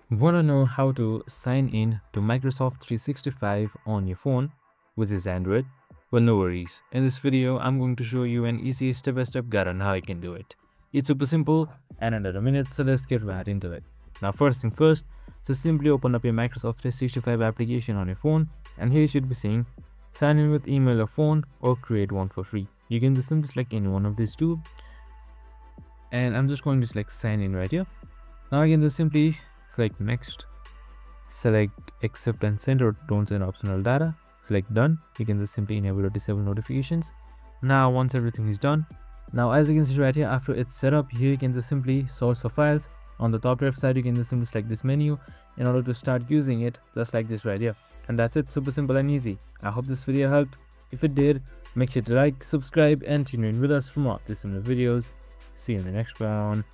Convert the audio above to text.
Want to know how to sign in to Microsoft 365 on your phone, which is Android? Well, no worries. In this video, I'm going to show you an easy step-by-step guide on how you can do it. It's super simple and under a minute, so let's get right into it. Now, first thing first, just simply open up your Microsoft 365 application on your phone, and here you should be seeing sign in with email or phone or create one for free. You can just simply select any one of these two, and I'm just going to select sign in right here. Now I can just simply select next, select accept and send or don't send optional data, select done. You can just simply enable or disable notifications. Now once everything is done, now as you can see right here, after it's set up, here you can just simply source for files. On the top left side you can just simply select this menu in order to start using it, just like this right here. And that's it, super simple and easy. I hope this video helped. If it did, make sure to like, subscribe and tune in with us for more of these similar videos. See you in the next one.